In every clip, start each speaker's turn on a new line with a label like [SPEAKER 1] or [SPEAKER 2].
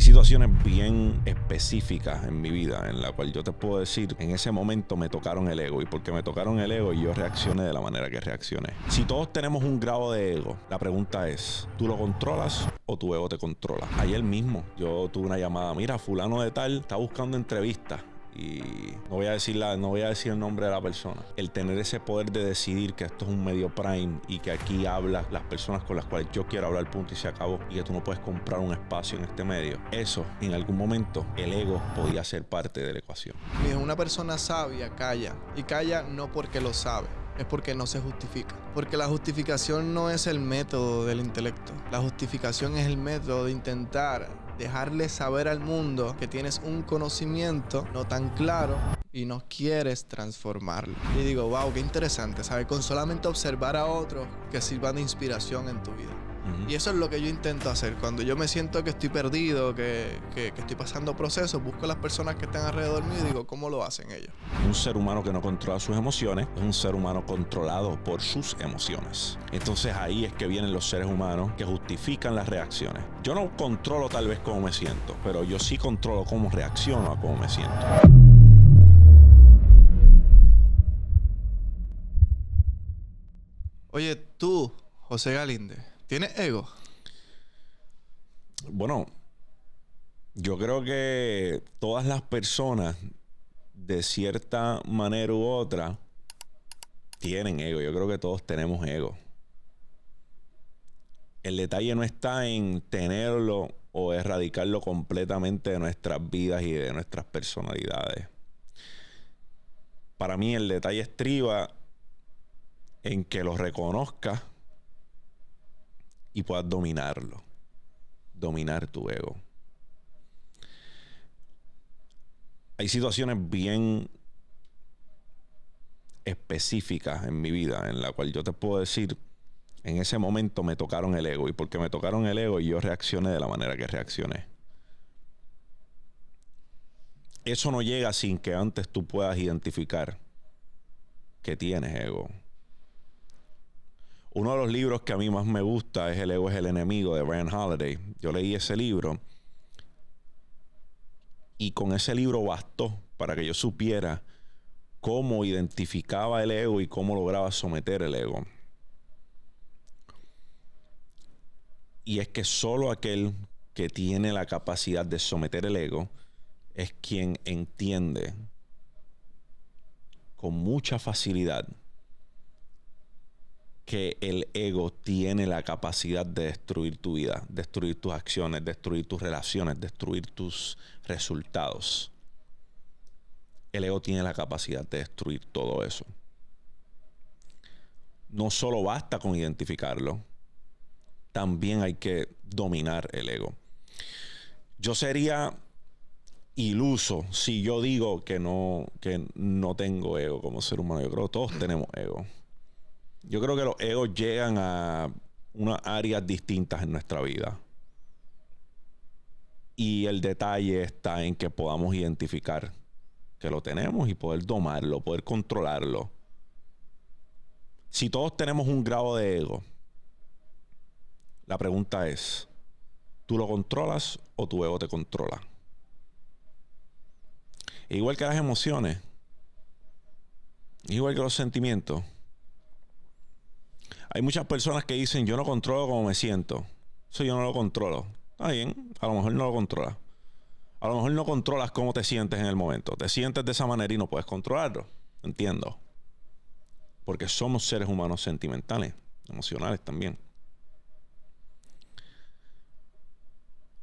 [SPEAKER 1] situaciones bien específicas en mi vida en la cual yo te puedo decir, en ese momento me tocaron el ego, y porque me tocaron el ego yo reaccioné de la manera que reaccioné. Si todos tenemos un grado de ego, la pregunta es, ¿tú lo controlas o tu ego te controla? Ayer mismo yo tuve una llamada, mira, fulano de tal está buscando entrevistas. Y no voy a decir el nombre de la persona. El tener ese poder de decidir que esto es un medio prime y que aquí hablas las personas con las cuales yo quiero hablar, punto y se acabó, y que tú no puedes comprar un espacio en este medio, eso en algún momento el ego podía ser parte de la ecuación.
[SPEAKER 2] Una persona sabia calla, y calla no porque lo sabe, es porque no se justifica. Porque la justificación no es el método del intelecto. La justificación es el método de intentar dejarle saber al mundo que tienes un conocimiento no tan claro y no quieres transformarlo. Y digo, wow, qué interesante, ¿sabes? Con solamente observar a otros que sirvan de inspiración en tu vida. Y eso es lo que yo intento hacer. Cuando yo me siento que estoy perdido, que estoy pasando procesos, busco a las personas que están alrededor mío y digo, ¿cómo lo hacen ellos?
[SPEAKER 1] Un ser humano que no controla sus emociones es un ser humano controlado por sus emociones. Entonces ahí es que vienen los seres humanos que justifican las reacciones. Yo no controlo tal vez cómo me siento, pero yo sí controlo cómo reacciono a cómo me siento.
[SPEAKER 2] Oye, tú, José Galíndez, ¿tienes ego?
[SPEAKER 1] Bueno, yo creo que todas las personas, de cierta manera u otra, tienen ego. Yo creo que todos tenemos ego. El detalle no está en tenerlo o erradicarlo completamente de nuestras vidas y de nuestras personalidades. Para mí el detalle estriba en que lo reconozcas y puedas dominarlo. Dominar tu ego. Hay situaciones bien específicas en mi vida en la cual yo te puedo decir, en ese momento me tocaron el ego, y porque me tocaron el ego yo reaccioné de la manera que reaccioné. Eso no llega sin que antes tú puedas identificar que tienes ego. Uno de los libros que a mí más me gusta es El ego es el enemigo, de Ryan Holiday. Yo leí ese libro y con ese libro bastó para que yo supiera cómo identificaba el ego y cómo lograba someter el ego. Y es que solo aquel que tiene la capacidad de someter el ego es quien entiende con mucha facilidad que el ego tiene la capacidad de destruir tu vida, destruir tus acciones, destruir tus relaciones, destruir tus resultados. El ego tiene la capacidad de destruir todo eso. No solo basta con identificarlo, también hay que dominar el ego. Yo sería iluso si yo digo que no tengo ego como ser humano. Yo creo que todos tenemos ego. Yo creo que los egos llegan a unas áreas distintas en nuestra vida. Y el detalle está en que podamos identificar que lo tenemos y poder domarlo, poder controlarlo. Si todos tenemos un grado de ego, la pregunta es, ¿tú lo controlas o tu ego te controla? Igual que las emociones, igual que los sentimientos. Hay muchas personas que dicen, yo no controlo cómo me siento. Eso yo no lo controlo. Está bien, a lo mejor no lo controlas. A lo mejor no controlas cómo te sientes en el momento. Te sientes de esa manera y no puedes controlarlo. Entiendo. Porque somos seres humanos sentimentales, emocionales también.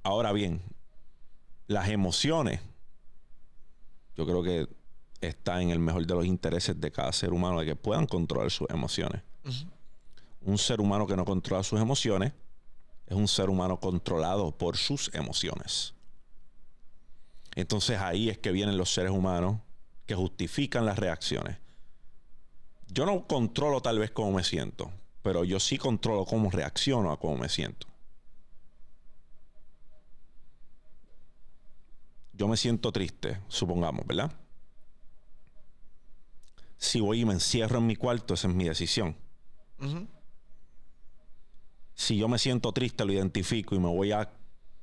[SPEAKER 1] Ahora bien, las emociones, yo creo que está en el mejor de los intereses de cada ser humano de que puedan controlar sus emociones. Un ser humano que no controla sus emociones es un ser humano controlado por sus emociones. Entonces ahí es que vienen los seres humanos que justifican las reacciones. Yo no controlo tal vez cómo me siento, pero yo sí controlo cómo reacciono a cómo me siento. Yo me siento triste, supongamos, ¿verdad? Si voy y me encierro en mi cuarto, esa es mi decisión. Si yo me siento triste, lo identifico y me voy a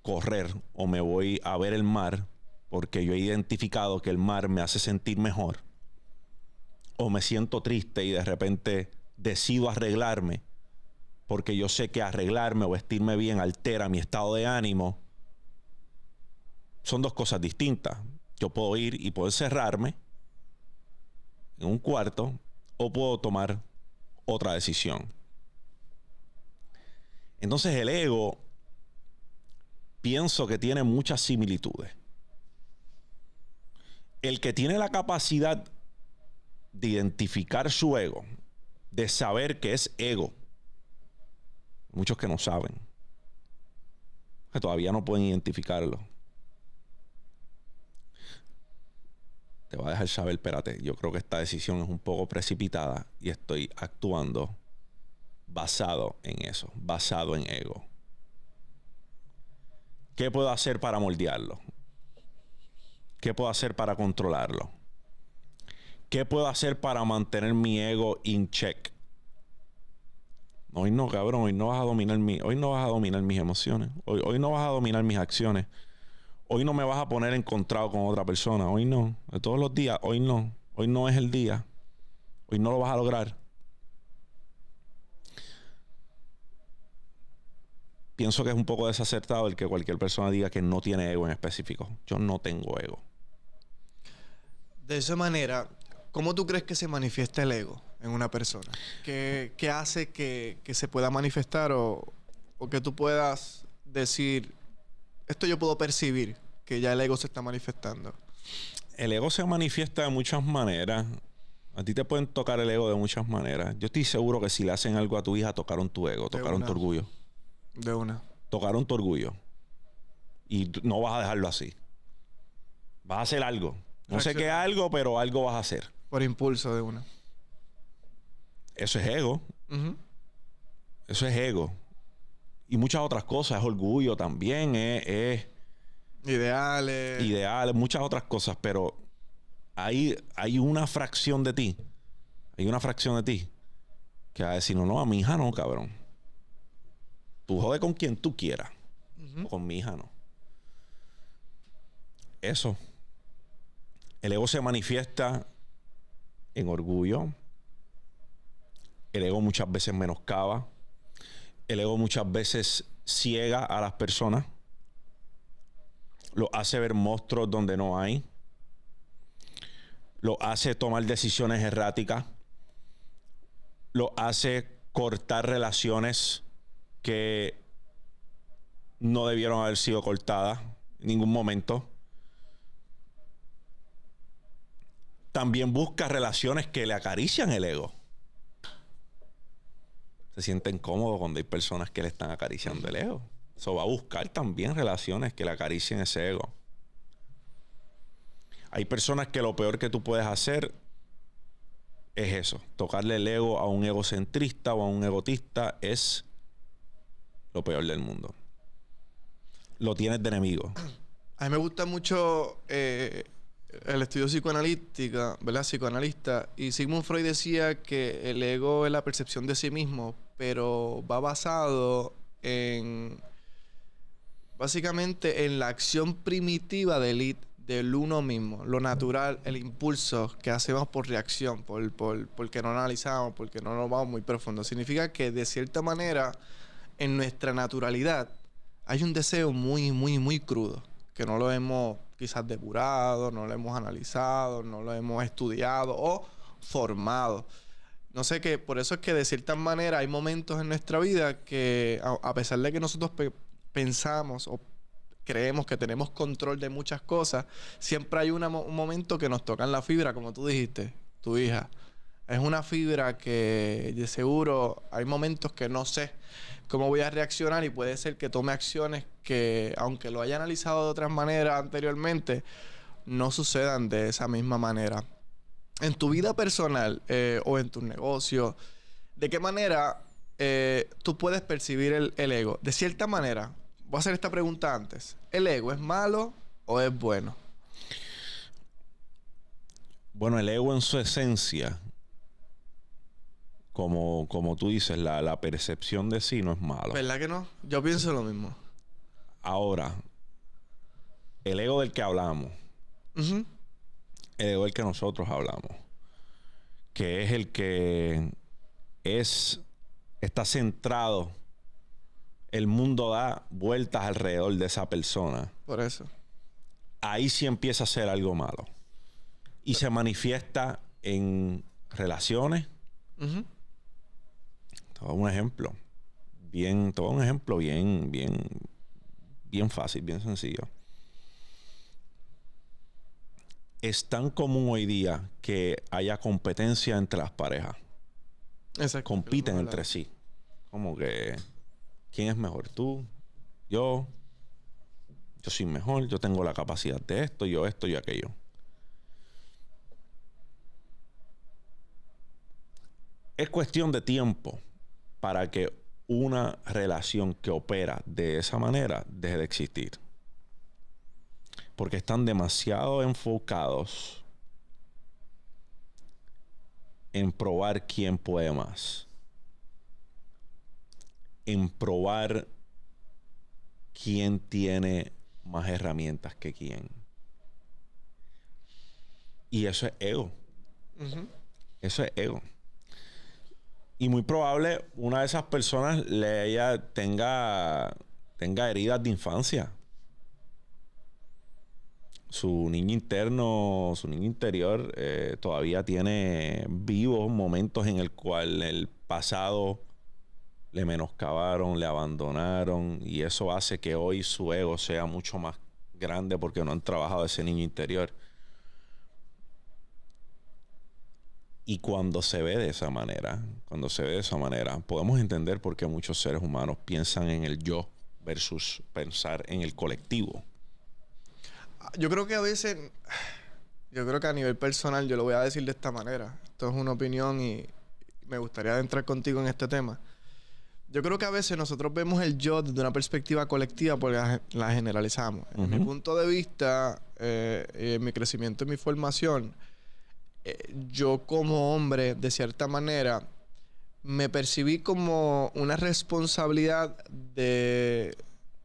[SPEAKER 1] correr o me voy a ver el mar porque yo he identificado que el mar me hace sentir mejor, o me siento triste y de repente decido arreglarme porque yo sé que arreglarme o vestirme bien altera mi estado de ánimo, son dos cosas distintas. Yo puedo ir y puedo encerrarme en un cuarto o puedo tomar otra decisión. Entonces el ego, pienso que tiene muchas similitudes. El que tiene la capacidad de identificar su ego, de saber que es ego, muchos que no saben, que todavía no pueden identificarlo. Te va a dejar saber, espérate, yo creo que esta decisión es un poco precipitada y estoy actuando basado en eso, basado en ego. ¿Qué puedo hacer para moldearlo? ¿Qué puedo hacer para controlarlo? ¿Qué puedo hacer para mantener mi ego in check? Hoy no, cabrón, hoy no vas a dominar mis emociones. Hoy no vas a dominar mis acciones. Hoy no me vas a poner encontrado con otra persona. Hoy no. De todos los días, hoy no. Hoy no es el día. Hoy no lo vas a lograr. Pienso que es un poco desacertado el que cualquier persona diga que no tiene ego en específico. Yo no tengo ego.
[SPEAKER 2] De esa manera, ¿cómo tú crees que se manifiesta el ego en una persona? ¿Qué hace que se pueda manifestar o que tú puedas decir, esto yo puedo percibir que ya el ego se está manifestando?
[SPEAKER 1] El ego se manifiesta de muchas maneras. A ti te pueden tocar el ego de muchas maneras. Yo estoy seguro que si le hacen algo a tu hija, tocaron tu ego, tocaron tu orgullo.
[SPEAKER 2] De una.
[SPEAKER 1] Tocaron tu orgullo. Y no vas a dejarlo así. Vas a hacer algo. No sé qué algo, pero algo vas a hacer.
[SPEAKER 2] Por impulso de una.
[SPEAKER 1] Eso es ego. Eso es ego. Y muchas otras cosas. Es orgullo también. Es
[SPEAKER 2] ideales.
[SPEAKER 1] Ideales. Muchas otras cosas. Pero hay una fracción de ti. Hay una fracción de ti que va a decir, no, a mi hija no, cabrón. Tú jode con quien tú quieras. Con mi hija no. Eso. El ego se manifiesta en orgullo. El ego muchas veces menoscaba. El ego muchas veces ciega a las personas. Lo hace ver monstruos donde no hay. Lo hace tomar decisiones erráticas. Lo hace cortar relaciones que no debieron haber sido cortadas en ningún momento. También busca relaciones que le acarician el ego. Se siente incómodo cuando hay personas que le están acariciando el ego. Eso va a buscar también relaciones que le acaricien ese ego. Hay personas que lo peor que tú puedes hacer es eso. Tocarle el ego a un egocentrista o a un egotista es lo peor del mundo. Lo tienes de enemigo.
[SPEAKER 2] A mí me gusta mucho el estudio psicoanalítica, ¿verdad? Psicoanalista. Y Sigmund Freud decía que el ego es la percepción de sí mismo, pero va basado en básicamente en la acción primitiva del uno mismo, lo natural, el impulso que hacemos por reacción, porque no analizamos, porque no nos vamos muy profundo. Significa que de cierta manera en nuestra naturalidad hay un deseo muy, muy, muy crudo, que no lo hemos quizás depurado, no lo hemos analizado, no lo hemos estudiado o formado. No sé qué, por eso es que de cierta manera hay momentos en nuestra vida que a pesar de que nosotros pensamos o creemos que tenemos control de muchas cosas, siempre hay un momento que nos tocan la fibra, como tú dijiste, tu hija. Es una fibra que de seguro hay momentos que no sé cómo voy a reaccionar y puede ser que tome acciones que, aunque lo haya analizado de otras maneras anteriormente, no sucedan de esa misma manera. En tu vida personal o en tu negocio, ¿de qué manera tú puedes percibir el ego? De cierta manera, voy a hacer esta pregunta antes. ¿El ego es malo o es bueno?
[SPEAKER 1] Bueno, el ego en su esencia, como tú dices, la percepción de sí no es malo.
[SPEAKER 2] ¿Verdad que no? Yo pienso lo mismo.
[SPEAKER 1] Ahora, el ego del que hablamos,
[SPEAKER 2] Ujú.
[SPEAKER 1] el ego del que nosotros hablamos, que es el que está centrado, el mundo da vueltas alrededor de esa persona.
[SPEAKER 2] Por eso.
[SPEAKER 1] Ahí sí empieza a ser algo malo. Y se manifiesta en relaciones.
[SPEAKER 2] Ujú.
[SPEAKER 1] Todo un ejemplo. Bien fácil, bien sencillo. Es tan común hoy día que haya competencia entre las parejas.
[SPEAKER 2] Exacto.
[SPEAKER 1] Compiten entre sí. Como que, ¿quién es mejor? ¿Tú? ¿Yo? Yo soy mejor, yo tengo la capacidad de esto, yo aquello. Es cuestión de tiempo para que una relación que opera de esa manera deje de existir. Porque están demasiado enfocados en probar quién puede más. En probar quién tiene más herramientas que quién. Y eso es ego.
[SPEAKER 2] Ujú.
[SPEAKER 1] Eso es ego. Y muy probable una de esas personas tenga heridas de infancia. Su niño interno, su niño interior todavía tiene vivos momentos en el cual el pasado le menoscabaron, le abandonaron, y eso hace que hoy su ego sea mucho más grande porque no han trabajado ese niño interior. Y cuando se ve de esa manera, podemos entender por qué muchos seres humanos piensan en el yo versus pensar en el colectivo.
[SPEAKER 2] Yo creo que a veces, yo creo que a nivel personal, yo lo voy a decir de esta manera. Esto es una opinión y me gustaría entrar contigo en este tema. Yo creo que a veces nosotros vemos el yo desde una perspectiva colectiva porque la generalizamos. En mi punto de vista, en mi crecimiento y mi formación, yo como hombre, de cierta manera, me percibí como una responsabilidad de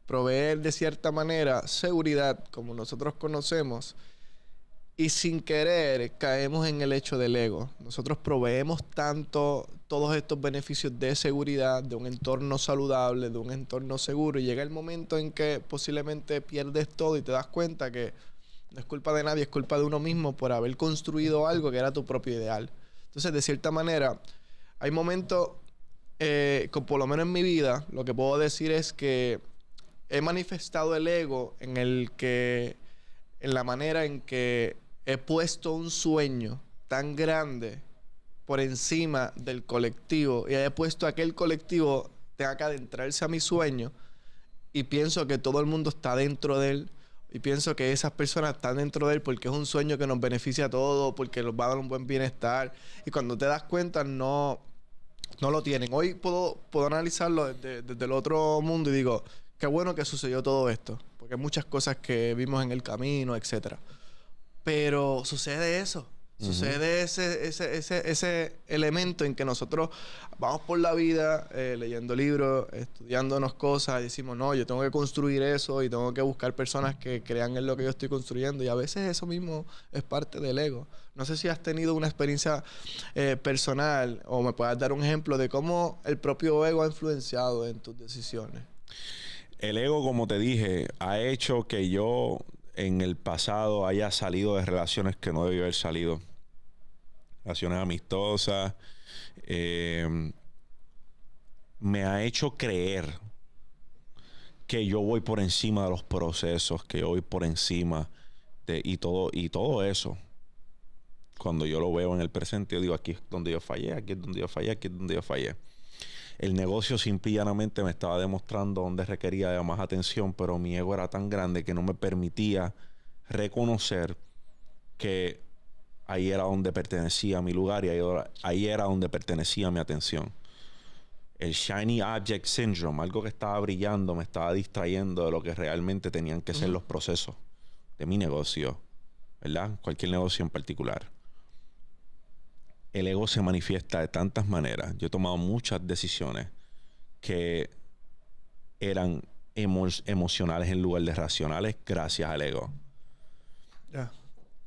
[SPEAKER 2] proveer de cierta manera seguridad, como nosotros conocemos, y sin querer caemos en el hecho del ego. Nosotros proveemos tanto todos estos beneficios de seguridad, de un entorno saludable, de un entorno seguro, y llega el momento en que posiblemente pierdes todo y te das cuenta que no es culpa de nadie, es culpa de uno mismo por haber construido algo que era tu propio ideal. Entonces, de cierta manera, hay momentos, por lo menos en mi vida, lo que puedo decir es que he manifestado el ego en la manera en que he puesto un sueño tan grande por encima del colectivo y he puesto a que el colectivo tenga que adentrarse a mi sueño y pienso que todo el mundo está dentro de él y pienso que esas personas están dentro de él porque es un sueño que nos beneficia a todos, porque nos va a dar un buen bienestar, y cuando te das cuenta no lo tienen. Hoy puedo analizarlo desde el otro mundo y digo, qué bueno que sucedió todo esto, porque hay muchas cosas que vimos en el camino, etcétera. Pero sucede eso. Sucede ese elemento en que nosotros vamos por la vida leyendo libros, estudiándonos cosas, y decimos, no, yo tengo que construir eso y tengo que buscar personas que crean en lo que yo estoy construyendo. Y a veces eso mismo es parte del ego. No sé si has tenido una experiencia personal o me puedas dar un ejemplo de cómo el propio ego ha influenciado en tus decisiones.
[SPEAKER 1] El ego, como te dije, ha hecho que yo en el pasado haya salido de relaciones que no debí haber salido. Relaciones amistosas. Me ha hecho creer que yo voy por encima de los procesos, que yo voy por encima y todo eso. Cuando yo lo veo en el presente, yo digo, aquí es donde yo fallé, aquí es donde yo fallé, aquí es donde yo fallé. El negocio simple y llanamente me estaba demostrando dónde requería de más atención, pero mi ego era tan grande que no me permitía reconocer que ahí era donde pertenecía mi lugar y ahí era donde pertenecía mi atención. El Shiny Object Syndrome, algo que estaba brillando, me estaba distrayendo de lo que realmente tenían que ser los procesos de mi negocio, ¿verdad? Cualquier negocio en particular. El ego se manifiesta de tantas maneras. Yo he tomado muchas decisiones que eran emocionales en lugar de racionales gracias al ego.
[SPEAKER 2] Ya.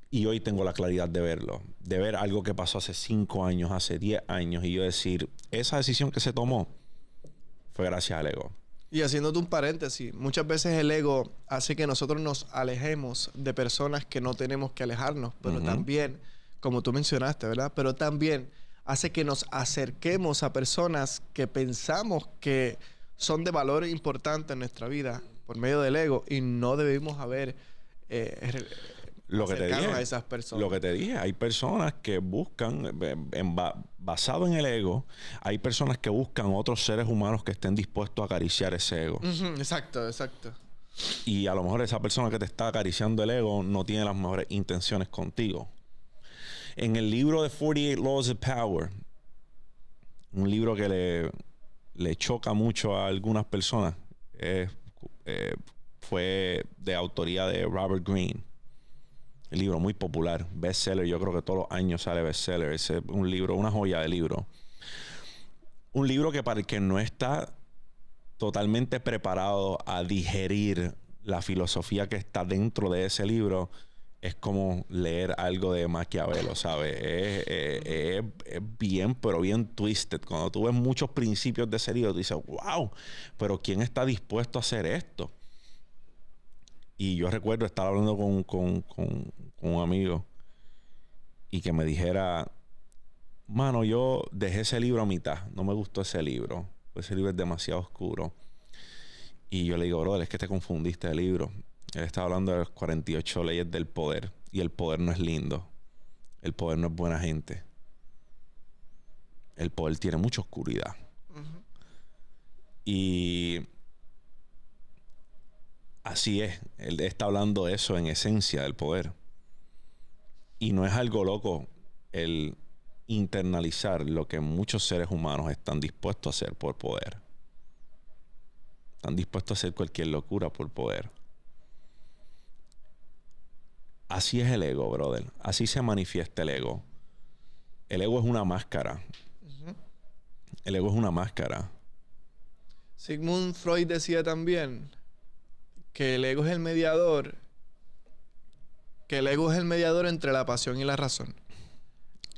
[SPEAKER 1] Y hoy tengo la claridad de verlo. De ver algo que pasó hace 5 años, hace 10 años. Y yo decir, esa decisión que se tomó fue gracias al ego.
[SPEAKER 2] Y haciéndote un paréntesis, muchas veces el ego hace que nosotros nos alejemos de personas que no tenemos que alejarnos. Pero también, como tú mencionaste, ¿verdad? Pero también hace que nos acerquemos a personas que pensamos que son de valor importante en nuestra vida por medio del ego y no debemos haber acercarnos a esas personas.
[SPEAKER 1] Lo que te dije, hay personas que buscan, basado en el ego, hay personas que buscan otros seres humanos que estén dispuestos a acariciar ese ego.
[SPEAKER 2] Exacto, exacto.
[SPEAKER 1] Y a lo mejor esa persona que te está acariciando el ego no tiene las mejores intenciones contigo. En el libro de 48 Laws of Power, un libro que le choca mucho a algunas personas, fue de autoría de Robert Greene. El libro muy popular, bestseller. Yo creo que todos los años sale bestseller. Es un libro, una joya de libro. Un libro que para el que no está totalmente preparado a digerir la filosofía que está dentro de ese libro, es como leer algo de Maquiavelo, ¿sabes? Es bien, pero bien twisted. Cuando tú ves muchos principios de ese libro, tú dices, wow, pero ¿quién está dispuesto a hacer esto? Y yo recuerdo estar hablando con un amigo y que me dijera, mano, yo dejé ese libro a mitad. No me gustó ese libro. Ese libro es demasiado oscuro. Y yo le digo, brother, es que te confundiste de libro. Él está hablando de las 48 leyes del poder. Y el poder no es lindo. El poder no es buena gente. El poder tiene mucha oscuridad. Y así es. Él está hablando de eso en esencia del poder. Y no es algo loco el internalizar lo que muchos seres humanos están dispuestos a hacer por poder. Están dispuestos a hacer cualquier locura por poder. Así es el ego, brother. Así se manifiesta el ego. El ego es una máscara. El ego es una máscara.
[SPEAKER 2] Sigmund Freud decía también que el ego es el mediador. Que el ego es el mediador entre la pasión y la razón.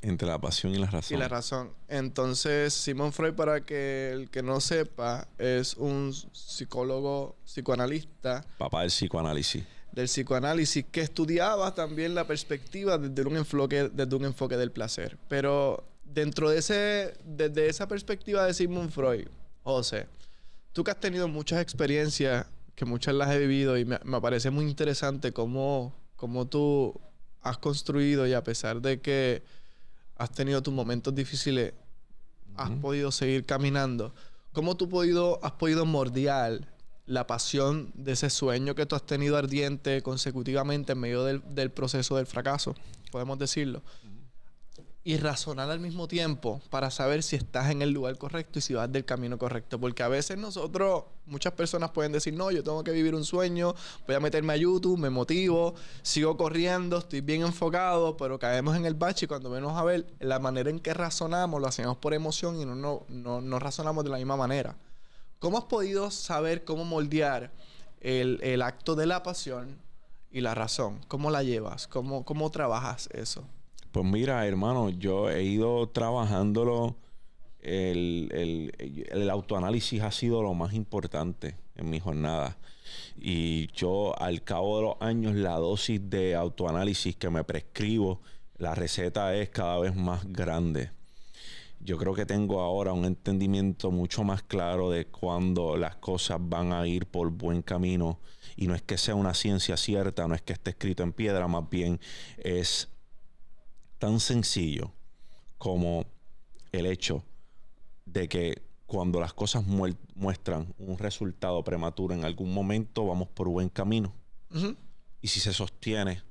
[SPEAKER 1] Entre la pasión y la razón.
[SPEAKER 2] Y la razón. Entonces, Sigmund Freud, para que el que no sepa, es un psicólogo, psicoanalista.
[SPEAKER 1] Papá del psicoanálisis.
[SPEAKER 2] Del psicoanálisis, que estudiaba también la perspectiva desde un enfoque del placer. Pero dentro de desde esa perspectiva de Sigmund Freud, José, tú que has tenido muchas experiencias, que muchas las he vivido, y me parece muy interesante cómo tú has construido, y a pesar de que has tenido tus momentos difíciles, has podido seguir caminando. ¿Cómo tú has podido moldear la pasión de ese sueño que tú has tenido ardiente consecutivamente en medio del proceso del fracaso, podemos decirlo, y razonar al mismo tiempo para saber si estás en el lugar correcto y si vas del camino correcto? Porque a veces muchas personas pueden decir, no, yo tengo que vivir un sueño, voy a meterme a YouTube, me motivo, sigo corriendo, estoy bien enfocado, pero caemos en el bache y cuando venimos a ver la manera en que razonamos, lo hacemos por emoción y no razonamos de la misma manera. ¿Cómo has podido saber cómo moldear el acto de la pasión y la razón? ¿Cómo la llevas? ¿Cómo trabajas eso?
[SPEAKER 1] Pues mira, hermano, yo he ido trabajándolo. El autoanálisis ha sido lo más importante en mi jornada. Y yo, al cabo de los años, la dosis de autoanálisis que me prescribo, la receta es cada vez más grande. Yo creo que tengo ahora un entendimiento mucho más claro de cuándo las cosas van a ir por buen camino. Y no es que sea una ciencia cierta, no es que esté escrito en piedra, más bien es tan sencillo como el hecho de que cuando las cosas muestran un resultado prematuro en algún momento, vamos por buen camino. Y si se sostiene,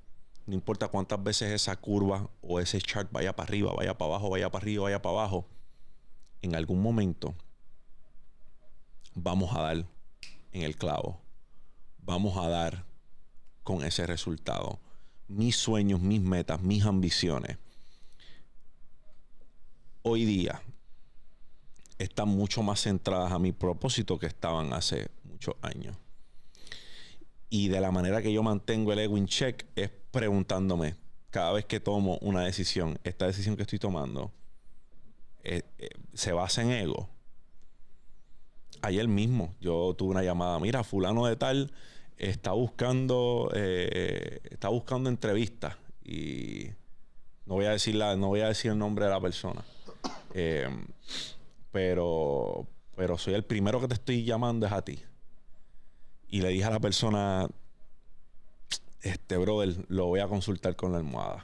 [SPEAKER 1] no importa cuántas veces esa curva o ese chart vaya para arriba, vaya para abajo, vaya para arriba, vaya para abajo, en algún momento vamos a dar en el clavo. Vamos a dar con ese resultado. Mis sueños, mis metas, mis ambiciones, hoy día están mucho más centradas a mi propósito que estaban hace muchos años. Y de la manera que yo mantengo el ego in check es preguntándome cada vez que tomo una decisión, esta decisión que estoy tomando se basa en ego. Ayer mismo yo tuve una llamada, mira, fulano de tal está buscando entrevistas y no voy a decir el nombre de la persona, pero soy el primero que te estoy llamando es a ti. Y le dije a la persona, brother, lo voy a consultar con la almohada.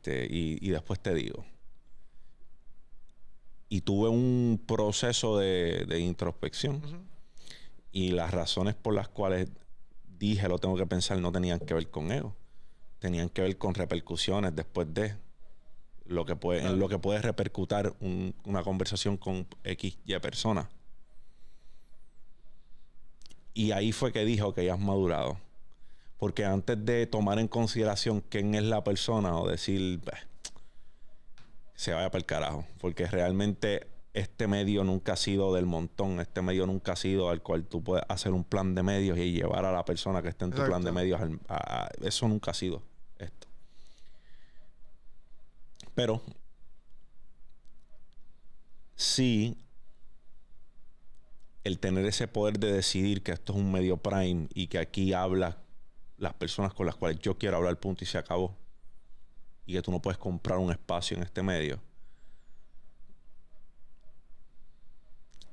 [SPEAKER 1] Y después te digo. Y tuve un proceso de introspección.
[SPEAKER 2] Ujú.
[SPEAKER 1] Y las razones por las cuales dije lo tengo que pensar no tenían que ver con ego. Tenían que ver con repercusiones después de lo que puede, en lo que puede repercutir una conversación con X, Y persona. Y ahí fue que dije, ok, has madurado. Porque antes de tomar en consideración quién es la persona o decir, se vaya para el carajo. Porque realmente este medio nunca ha sido del montón. Este medio nunca ha sido al cual tú puedes hacer un plan de medios y llevar a la persona que esté en tu
[SPEAKER 2] Exacto.
[SPEAKER 1] plan de medios. Eso nunca ha sido esto. Pero sí, el tener ese poder de decidir que esto es un medio prime y que aquí hablas las personas con las cuales yo quiero hablar, punto, y se acabó. Y que tú no puedes comprar un espacio en este medio.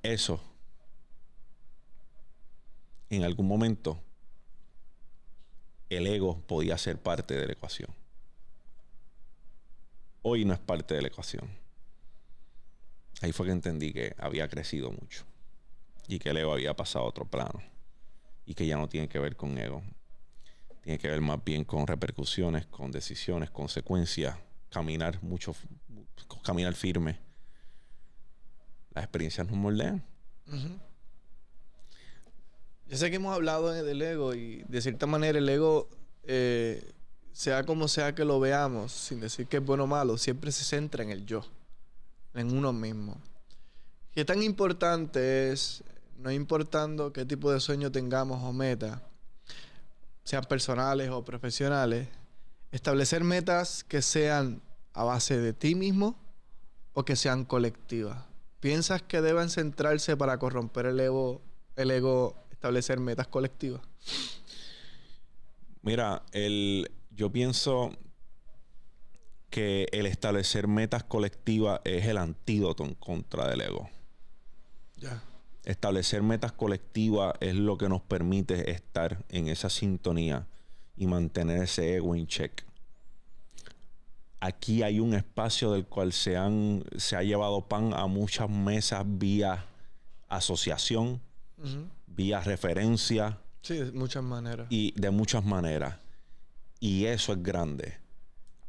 [SPEAKER 1] Eso, en algún momento, el ego podía ser parte de la ecuación. Hoy no es parte de la ecuación. Ahí fue que entendí que había crecido mucho. Y que el ego había pasado a otro plano. Y que ya no tiene que ver con ego. Tiene que ver más bien con repercusiones, con decisiones, consecuencias, caminar firme. Las experiencias nos moldean.
[SPEAKER 2] Uh-huh. Yo sé que hemos hablado del ego y de cierta manera el ego, sea como sea que lo veamos, sin decir que es bueno o malo, siempre se centra en el yo, en uno mismo. ¿Qué tan importante es, no importando qué tipo de sueño tengamos o meta, sean personales o profesionales, establecer metas que sean a base de ti mismo o que sean colectivas? ¿Piensas que deben centrarse para corromper el ego, establecer metas colectivas?
[SPEAKER 1] Mira, yo pienso que el establecer metas colectivas es el antídoto en contra del ego.
[SPEAKER 2] Ya.
[SPEAKER 1] Establecer metas colectivas es lo que nos permite estar en esa sintonía y mantener ese ego en check. Aquí hay un espacio del cual se ha llevado pan a muchas mesas vía asociación,
[SPEAKER 2] Uh-huh.
[SPEAKER 1] vía referencia.
[SPEAKER 2] Sí, de muchas maneras.
[SPEAKER 1] Y de muchas maneras. Y eso es grande.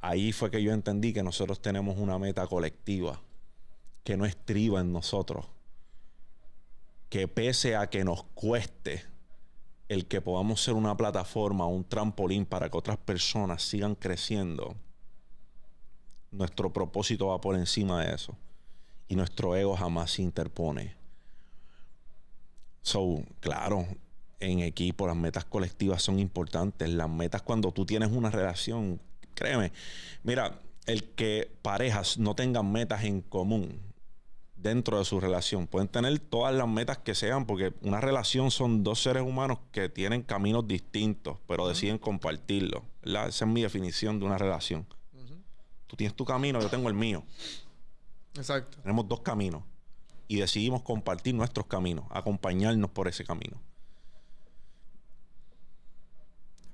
[SPEAKER 1] Ahí fue que yo entendí que nosotros tenemos una meta colectiva que no estriba en nosotros. Que pese a que nos cueste el que podamos ser una plataforma, un trampolín para que otras personas sigan creciendo, nuestro propósito va por encima de eso. Y nuestro ego jamás se interpone. Claro, en equipo las metas colectivas son importantes. Las metas cuando tú tienes una relación, créeme, mira, el que parejas no tengan metas en común dentro de su relación, pueden tener todas las metas que sean, porque una relación son dos seres humanos que tienen caminos distintos, pero deciden compartirlo, ¿verdad? Esa es mi definición de una relación. Tú tienes tu camino, yo tengo el mío.
[SPEAKER 2] Exacto.
[SPEAKER 1] Tenemos dos caminos y decidimos compartir nuestros caminos, acompañarnos por ese camino.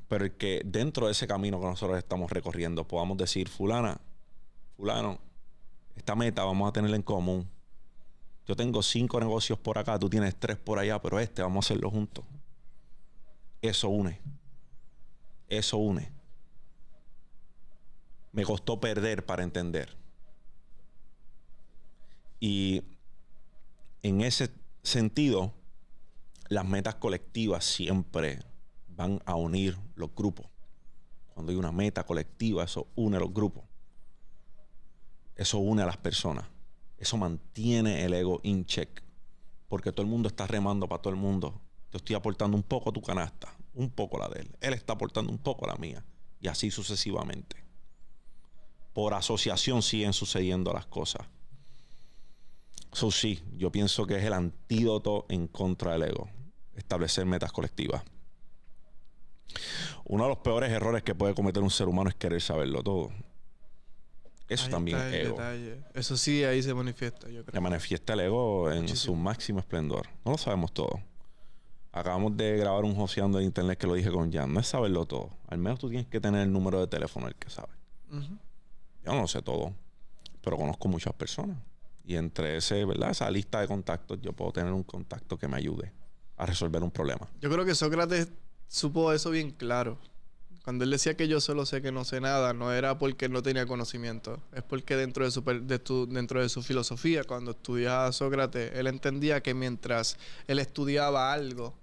[SPEAKER 1] Pero el que dentro de ese camino que nosotros estamos recorriendo podamos decir, fulano, esta meta vamos a tenerla en común. Yo tengo 5 negocios por acá, tú tienes 3 por allá, pero vamos a hacerlo juntos. Eso une. Eso une. Me costó perder para entender. Y en ese sentido, las metas colectivas siempre van a unir los grupos. Cuando hay una meta colectiva, eso une a los grupos. Eso une a las personas. Eso mantiene el ego in check. Porque todo el mundo está remando para todo el mundo. Yo estoy aportando un poco a tu canasta, un poco la de él. Él está aportando un poco a la mía. Y así sucesivamente. Por asociación siguen sucediendo las cosas. Eso sí, yo pienso que es el antídoto en contra del ego. Establecer metas colectivas. Uno de los peores errores que puede cometer un ser humano es querer saberlo todo. Eso
[SPEAKER 2] Ahí
[SPEAKER 1] también
[SPEAKER 2] está
[SPEAKER 1] es
[SPEAKER 2] el
[SPEAKER 1] ego.
[SPEAKER 2] detalle. Eso sí, ahí se manifiesta, yo
[SPEAKER 1] Se
[SPEAKER 2] creo.
[SPEAKER 1] manifiesta el ego en
[SPEAKER 2] Muchísimo.
[SPEAKER 1] su máximo esplendor. No lo sabemos todo. Acabamos de grabar un joseando de internet que lo dije con Jan. No es saberlo todo. Al menos tú tienes que tener el número de teléfono del que sabe.
[SPEAKER 2] Ujú.
[SPEAKER 1] Yo no lo sé todo, pero conozco muchas personas. Y entre esa lista de contactos, yo puedo tener un contacto que me ayude a resolver un problema.
[SPEAKER 2] Yo creo que Sócrates supo eso bien claro. Cuando él decía que yo solo sé que no sé nada, no era porque no tenía conocimiento. Es porque dentro de su filosofía, cuando estudiaba a Sócrates, él entendía que mientras él estudiaba algo,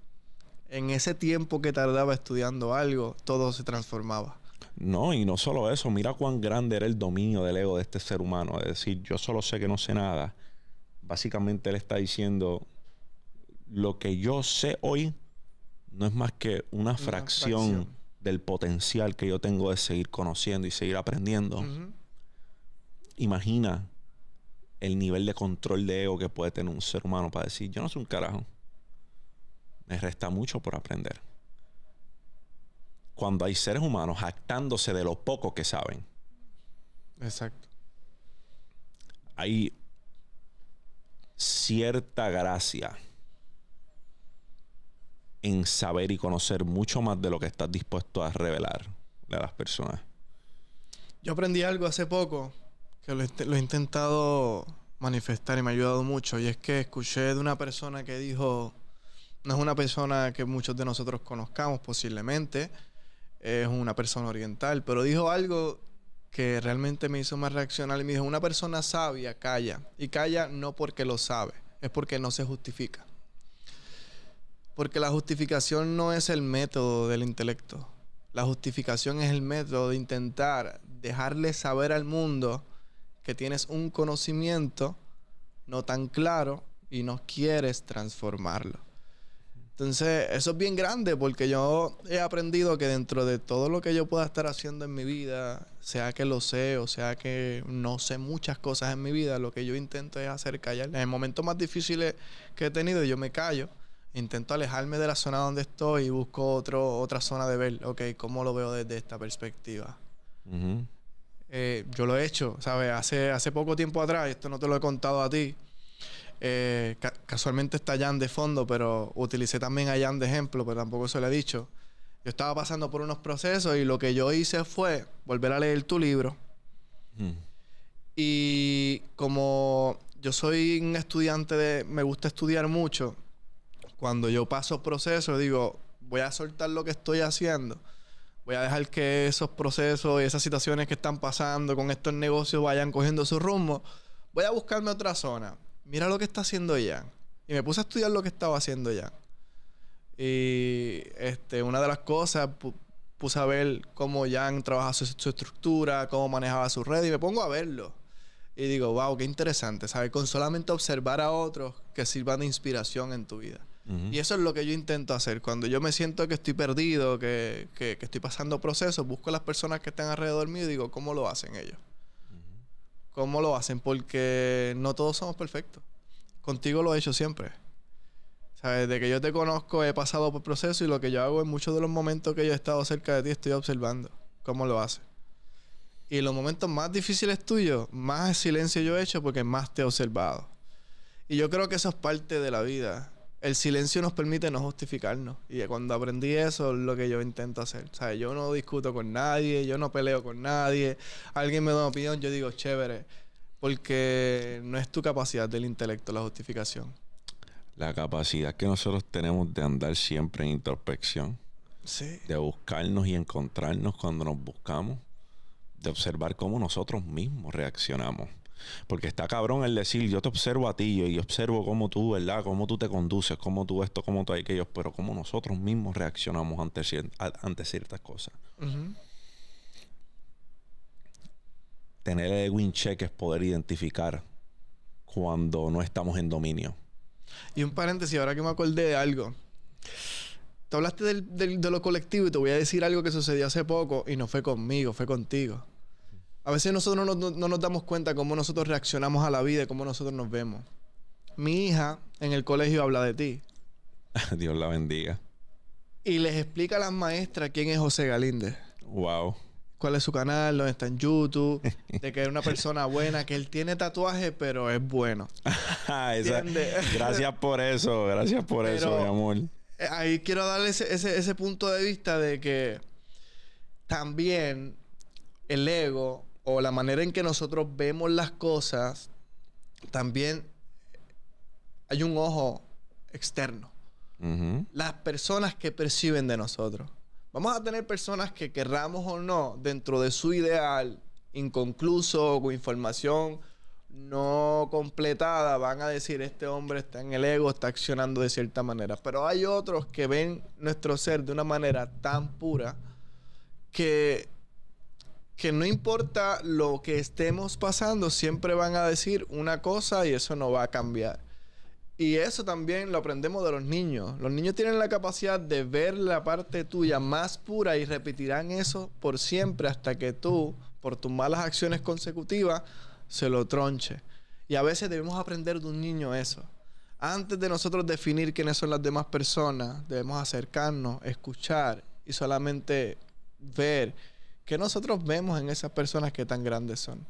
[SPEAKER 2] en ese tiempo que tardaba estudiando algo, todo se transformaba.
[SPEAKER 1] No, y no solo eso. Mira cuán grande era el dominio del ego de este ser humano. Es decir, yo solo sé que no sé nada. Básicamente él está diciendo, lo que yo sé hoy no es más que una fracción del potencial que yo tengo de seguir conociendo y seguir aprendiendo.
[SPEAKER 2] Ujú.
[SPEAKER 1] Imagina el nivel de control de ego que puede tener un ser humano para decir, yo no soy un carajo. Me resta mucho por aprender. Cuando hay seres humanos jactándose de lo poco que saben,
[SPEAKER 2] Exacto.
[SPEAKER 1] hay cierta gracia en saber y conocer mucho más de lo que estás dispuesto a revelar a las personas.
[SPEAKER 2] Yo aprendí algo hace poco que lo he intentado manifestar y me ha ayudado mucho. Y es que escuché de una persona que dijo, no es una persona que muchos de nosotros conozcamos posiblemente, es una persona oriental, pero dijo algo que realmente me hizo más reaccionar y me dijo, una persona sabia calla. Y calla no porque lo sabe, es porque no se justifica. Porque la justificación no es el método del intelecto. La justificación es el método de intentar dejarle saber al mundo que tienes un conocimiento no tan claro y no quieres transformarlo. Entonces, eso es bien grande porque yo he aprendido que dentro de todo lo que yo pueda estar haciendo en mi vida, sea que lo sé o sea que no sé muchas cosas en mi vida, lo que yo intento es hacer callar. En el momento más difícil que he tenido, yo me callo. Intento alejarme de la zona donde estoy y busco otra zona de ver, ok, ¿cómo lo veo desde esta perspectiva?
[SPEAKER 1] Uh-huh.
[SPEAKER 2] Yo lo he hecho, ¿sabes? Hace poco tiempo atrás, esto no te lo he contado a ti, casualmente está Jan de fondo, pero utilicé también a Jan de ejemplo, pero tampoco se lo he dicho. Yo estaba pasando por unos procesos y lo que yo hice fue volver a leer tu libro. Y como yo soy un estudiante me gusta estudiar mucho, cuando yo paso procesos, digo, voy a soltar lo que estoy haciendo. Voy a dejar que esos procesos y esas situaciones que están pasando con estos negocios vayan cogiendo su rumbo. Voy a buscarme otra zona. Mira lo que está haciendo Jan. Y me puse a estudiar lo que estaba haciendo Jan. Y una de las cosas, puse a ver cómo Jan trabaja su estructura, cómo manejaba su red. Y me pongo a verlo. Y digo, wow, qué interesante, ¿sabes? Con solamente observar a otros que sirvan de inspiración en tu vida.
[SPEAKER 1] Uh-huh.
[SPEAKER 2] Y eso es lo que yo intento hacer. Cuando yo me siento que estoy perdido, que estoy pasando procesos, busco a las personas que están alrededor mío y digo, ¿cómo lo hacen ellos?
[SPEAKER 1] Uh-huh.
[SPEAKER 2] ¿Cómo lo hacen? Porque no todos somos perfectos. Contigo lo he hecho siempre. ¿Sabes? Desde que yo te conozco he pasado por procesos y lo que yo hago en muchos de los momentos que yo he estado cerca de ti estoy observando cómo lo haces. Y los momentos más difíciles tuyos, más silencio yo he hecho porque más te he observado. Y yo creo que eso es parte de la vida. El silencio nos permite no justificarnos. Y cuando aprendí eso es lo que yo intento hacer. O sea, yo no discuto con nadie, yo no peleo con nadie. Alguien me da una opinión, yo digo, chévere. Porque no es tu capacidad del intelecto la justificación.
[SPEAKER 1] La capacidad que nosotros tenemos de andar siempre en introspección.
[SPEAKER 2] Sí.
[SPEAKER 1] De buscarnos y encontrarnos cuando nos buscamos. De observar cómo nosotros mismos reaccionamos. Porque está cabrón el decir, yo te observo a ti y observo cómo tú, ¿verdad? Cómo tú te conduces, cómo tú esto, cómo tú aquello, pero cómo nosotros mismos reaccionamos ante ciertas cosas.
[SPEAKER 2] Uh-huh.
[SPEAKER 1] Tener el ego in check es poder identificar cuando no estamos en dominio.
[SPEAKER 2] Y un paréntesis, ahora que me acordé de algo. Tú hablaste de lo colectivo y te voy a decir algo que sucedió hace poco y no fue conmigo, fue contigo. A veces nosotros no nos damos cuenta cómo nosotros reaccionamos a la vida y cómo nosotros nos vemos. Mi hija en el colegio habla de ti.
[SPEAKER 1] Dios la bendiga.
[SPEAKER 2] Y les explica a las maestras quién es José Galíndez.
[SPEAKER 1] Wow.
[SPEAKER 2] Cuál es su canal, dónde está en YouTube, de que es una persona buena, que él tiene tatuaje, pero es bueno.
[SPEAKER 1] Gracias por eso, mi amor.
[SPEAKER 2] Ahí quiero darle ese punto de vista de que también el ego o la manera en que nosotros vemos las cosas, también hay un ojo externo.
[SPEAKER 1] Uh-huh.
[SPEAKER 2] Las personas que perciben de nosotros. Vamos a tener personas que querramos o no, dentro de su ideal, inconcluso, con información no completada, van a decir, este hombre está en el ego, está accionando de cierta manera. Pero hay otros que ven nuestro ser de una manera tan pura que no importa lo que estemos pasando, siempre van a decir una cosa y eso no va a cambiar. Y eso también lo aprendemos de los niños. Los niños tienen la capacidad de ver la parte tuya más pura y repetirán eso por siempre hasta que tú, por tus malas acciones consecutivas, se lo tronche. Y a veces debemos aprender de un niño eso. Antes de nosotros definir quiénes son las demás personas, debemos acercarnos, escuchar y solamente ver qué nosotros vemos en esas personas que tan grandes son.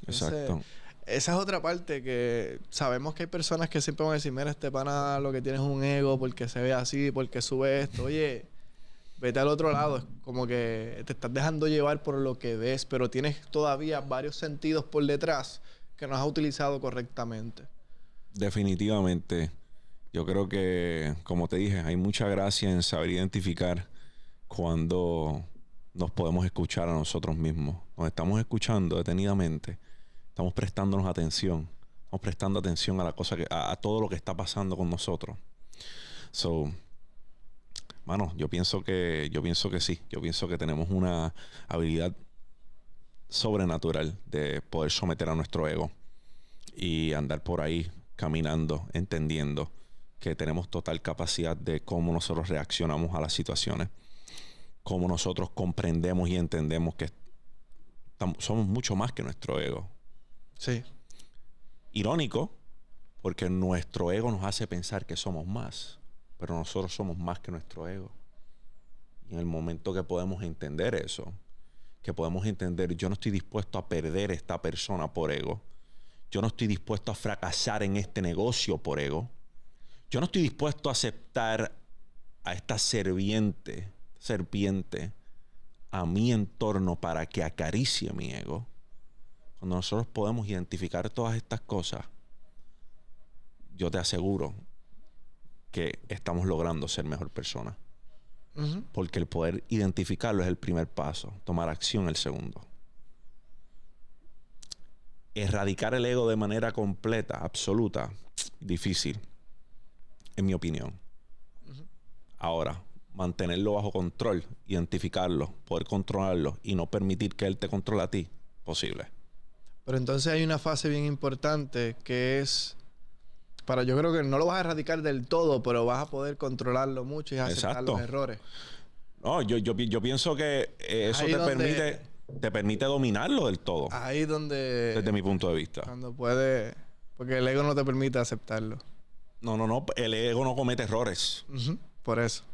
[SPEAKER 1] Exacto.
[SPEAKER 2] Entonces, esa es otra parte que sabemos que hay personas que siempre van a decir, mira, este pana lo que tiene es un ego porque se ve así, porque sube esto. Oye, vete al otro lado. Es como que te estás dejando llevar por lo que ves, pero tienes todavía varios sentidos por detrás que no has utilizado correctamente.
[SPEAKER 1] Definitivamente. Yo creo que, como te dije, hay mucha gracia en saber identificar cuando nos podemos escuchar a nosotros mismos. Nos estamos escuchando detenidamente. Estamos prestándonos atención. Estamos prestando atención a la cosa a todo lo que está pasando con nosotros. So, mano, yo pienso que sí. Yo pienso que tenemos una habilidad sobrenatural de poder someter a nuestro ego y andar por ahí caminando, entendiendo que tenemos total capacidad de cómo nosotros reaccionamos a las situaciones, cómo nosotros comprendemos y entendemos que somos mucho más que nuestro ego.
[SPEAKER 2] Sí.
[SPEAKER 1] Irónico, porque nuestro ego nos hace pensar que somos más, pero nosotros somos más que nuestro ego. Y en el momento que podemos entender eso, que podemos entender, yo no estoy dispuesto a perder a esta persona por ego, yo no estoy dispuesto a fracasar en este negocio por ego, yo no estoy dispuesto a aceptar a esta serpiente a mi entorno para que acaricie mi ego. Cuando nosotros podemos identificar todas estas cosas, yo te aseguro que estamos logrando ser mejor persona.
[SPEAKER 2] Uh-huh.
[SPEAKER 1] Porque el poder identificarlo es el primer paso. Tomar acción el segundo. Erradicar el ego de manera completa, absoluta, difícil, en mi opinión.
[SPEAKER 2] Uh-huh.
[SPEAKER 1] Ahora, mantenerlo bajo control, identificarlo, poder controlarlo y no permitir que él te controle a ti, posible.
[SPEAKER 2] Pero entonces hay una fase bien importante que es, yo creo que no lo vas a erradicar del todo, pero vas a poder controlarlo mucho y aceptar los errores.
[SPEAKER 1] No, yo pienso que eso te permite dominarlo del todo.
[SPEAKER 2] Ahí donde...
[SPEAKER 1] Desde mi punto de vista.
[SPEAKER 2] Cuando puede... Porque el ego no te permite aceptarlo.
[SPEAKER 1] No. El ego no comete errores.
[SPEAKER 2] Uh-huh. Por eso.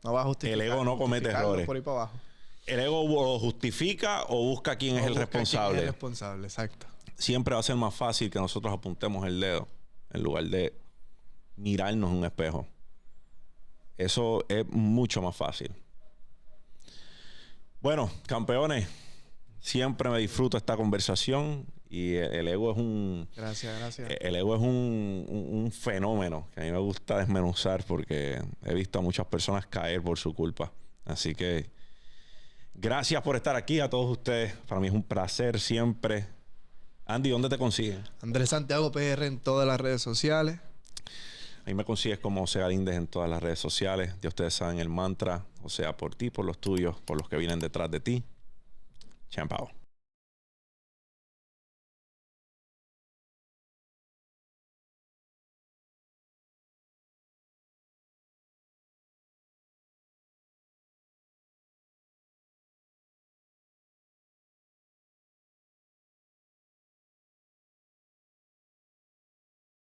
[SPEAKER 2] No va a justificar.
[SPEAKER 1] El ego no comete errores.
[SPEAKER 2] Por ahí para abajo.
[SPEAKER 1] El ego o justifica o busca quién es el responsable.
[SPEAKER 2] Quién es el responsable, exacto.
[SPEAKER 1] Siempre va a ser más fácil que nosotros apuntemos el dedo en lugar de mirarnos en un espejo. Eso es mucho más fácil. Bueno, campeones, siempre me disfruto esta conversación y el ego es un...
[SPEAKER 2] Gracias.
[SPEAKER 1] El ego es un fenómeno que a mí me gusta desmenuzar porque he visto a muchas personas caer por su culpa. Así que gracias por estar aquí a todos ustedes. Para mí es un placer siempre. Andy, ¿dónde te consiguen?
[SPEAKER 2] Andrés Santiago PR en todas las redes sociales.
[SPEAKER 1] Ahí me consigues como José Galíndez en todas las redes sociales. Ya ustedes saben el mantra, o sea, por ti, por los tuyos, por los que vienen detrás de ti. Champao.